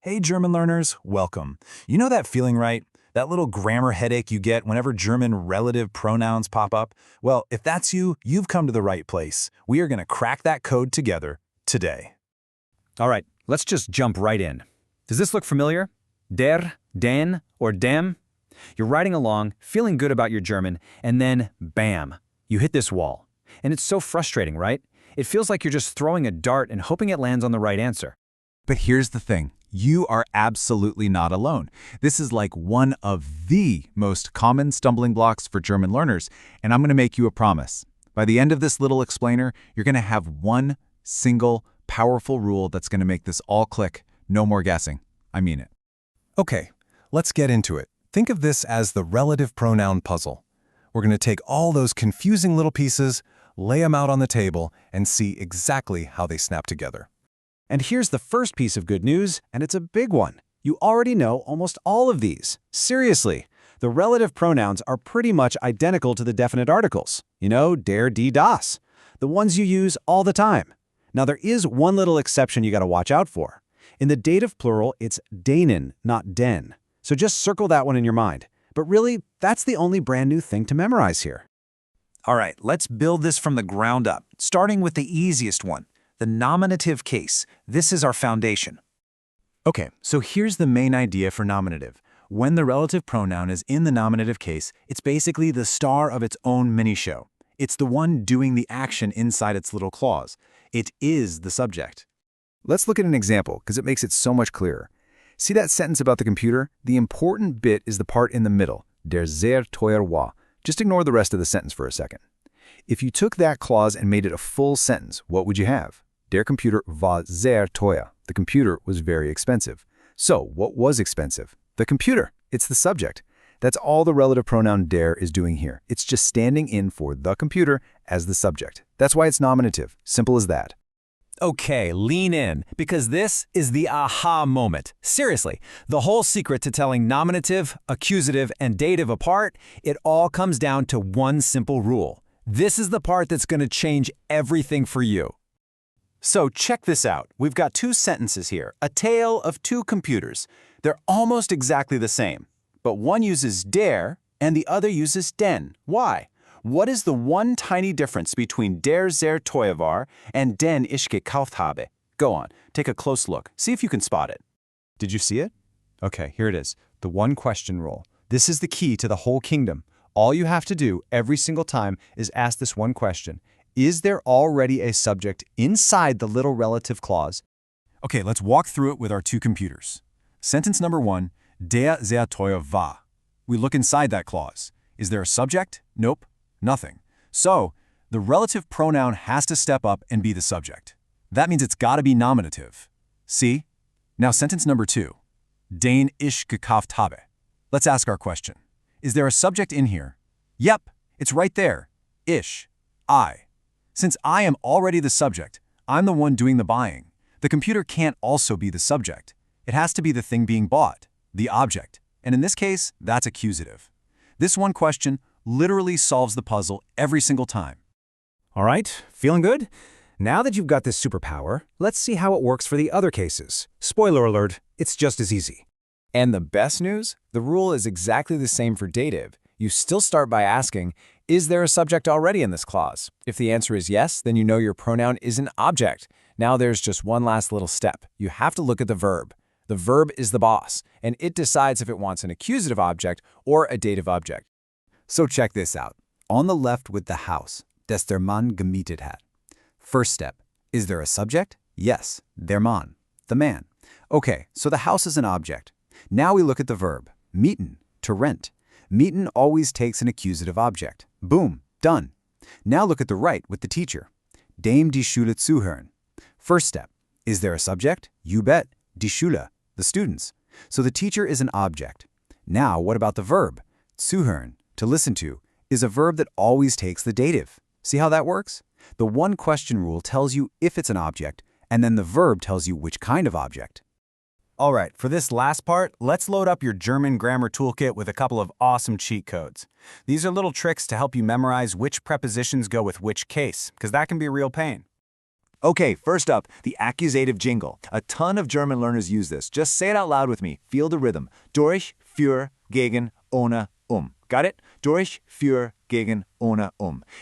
Hey German learners, welcome. You know that feeling, right? That little grammar headache you get whenever German relative pronouns pop up? Well, if that's you, you've come to the right place. We are going to crack that code together today. All right, let's just jump right in. Does this look familiar? Der, den, or dem? You're riding along, feeling good about your German, and then, bam, you hit this wall. And it's so frustrating, right? It feels like you're just throwing a dart and hoping it lands on the right answer. But here's the thing. You are absolutely not alone. This is like one of the most common stumbling blocks for German learners, and I'm going to make you a promise. By the end of this little explainer, you're going to have one single powerful rule that's going to make this all click. No more guessing. I mean it. Okay, let's get into it. Think of this as the relative pronoun puzzle. We're going to take all those confusing little pieces, lay them out on the table, and see exactly how they snap together. And here's the first piece of good news, and it's a big one. You already know almost all of these. Seriously, the relative pronouns are pretty much identical to the definite articles. You know, der, die, das. The ones you use all the time. Now, there is one little exception you got to watch out for. In the dative plural, it's denen, not den. So just circle that one in your mind. But really, that's the only brand new thing to memorize here. All right, let's build this from the ground up, starting with the easiest one. The nominative case. This is our foundation. Okay, so here's the main idea for nominative. When the relative pronoun is in the nominative case, it's basically the star of its own mini-show. It's the one doing the action inside its little clause. It is the subject. Let's look at an example, because it makes it so much clearer. See that sentence about the computer? The important bit is the part in the middle, der sehr teuer war. Just ignore the rest of the sentence for a second. If you took that clause and made it a full sentence, what would you have? Der Computer war sehr teuer. The computer was very expensive. So, what was expensive? The computer. It's the subject. That's all the relative pronoun der is doing here. It's just standing in for the computer as the subject. That's why it's nominative. Simple as that. Okay, lean in, because this is the aha moment. Seriously, the whole secret to telling nominative, accusative, and dative apart, it all comes down to one simple rule. This is the part that's going to change everything for you. So check this out. We've got two sentences here, a tale of two computers. They're almost exactly the same, but one uses der and the other uses den. Why? What is the one tiny difference between der sehr teuer war and den ich gekauft habe? Go on, take a close look. See if you can spot it. Did you see it? Okay, here it is. The one question rule. This is the key to the whole kingdom. All you have to do every single time is ask this one question. Is there already a subject inside the little relative clause? Okay, let's walk through it with our two computers. Sentence number one, der sehr teuer war. We look inside that clause. Is there a subject? Nope, nothing. So, the relative pronoun has to step up and be the subject. That means it's got to be nominative. See? Now sentence number two, den ich gekauft habe. Let's ask our question. Is there a subject in here? Yep, it's right there. Ich, I. Since I am already the subject, I'm the one doing the buying. The computer can't also be the subject. It has to be the thing being bought, the object. And in this case, that's accusative. This one question literally solves the puzzle every single time. All right, feeling good? Now that you've got this superpower, let's see how it works for the other cases. Spoiler alert, it's just as easy. And the best news? The rule is exactly the same for dative. You still start by asking, is there a subject already in this clause? If the answer is yes, then you know your pronoun is an object. Now there's just one last little step. You have to look at the verb. The verb is the boss, and it decides if it wants an accusative object or a dative object. So check this out. On the left with the house, das der Mann gemietet hat. First step, is there a subject? Yes, der Mann, the man. Okay, so the house is an object. Now we look at the verb, mieten, to rent. Mieten always takes an accusative object. Boom, done. Now look at the right with the teacher. Dem die Schule zuhören. First step, is there a subject? You bet, die Schule, the students. So the teacher is an object. Now what about the verb? Zuhören, to listen to, is a verb that always takes the dative. See how that works? The one question rule tells you if it's an object, and then the verb tells you which kind of object. All right, for this last part, let's load up your German grammar toolkit with a couple of awesome cheat codes. These are little tricks to help you memorize which prepositions go with which case, because that can be a real pain. Okay, first up, the accusative jingle. A ton of German learners use this. Just say it out loud with me. Feel the rhythm. Durch, für, gegen, ohne, Got it? Durch, für, gegen, ohne,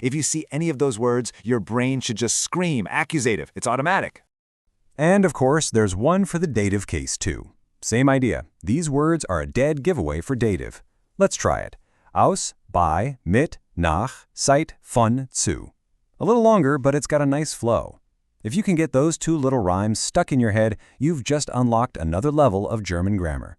If you see any of those words, your brain should just scream accusative. It's automatic. And of course, there's one for the dative case too. Same idea. These words are a dead giveaway for dative. Let's try it. Aus, bei, mit, nach, seit, von, zu. A little longer, but it's got a nice flow. If you can get those two little rhymes stuck in your head, you've just unlocked another level of German grammar.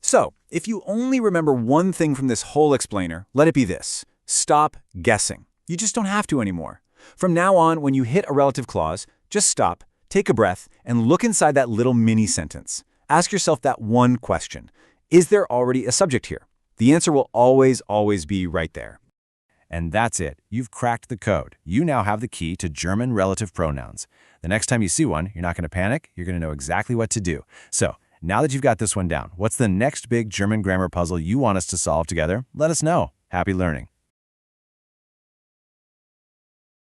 So, if you only remember one thing from this whole explainer, let it be this. Stop guessing. You just don't have to anymore. From now on, when you hit a relative clause, just stop, take a breath, and look inside that little mini sentence. Ask yourself that one question. Is there already a subject here? The answer will always be right there. And that's it. You've cracked the code. You now have the key to German relative pronouns. The next time you see one, you're not going to panic. You're going to know exactly what to do. So, now that you've got this one down, what's the next big German grammar puzzle you want us to solve together? Let us know. Happy learning.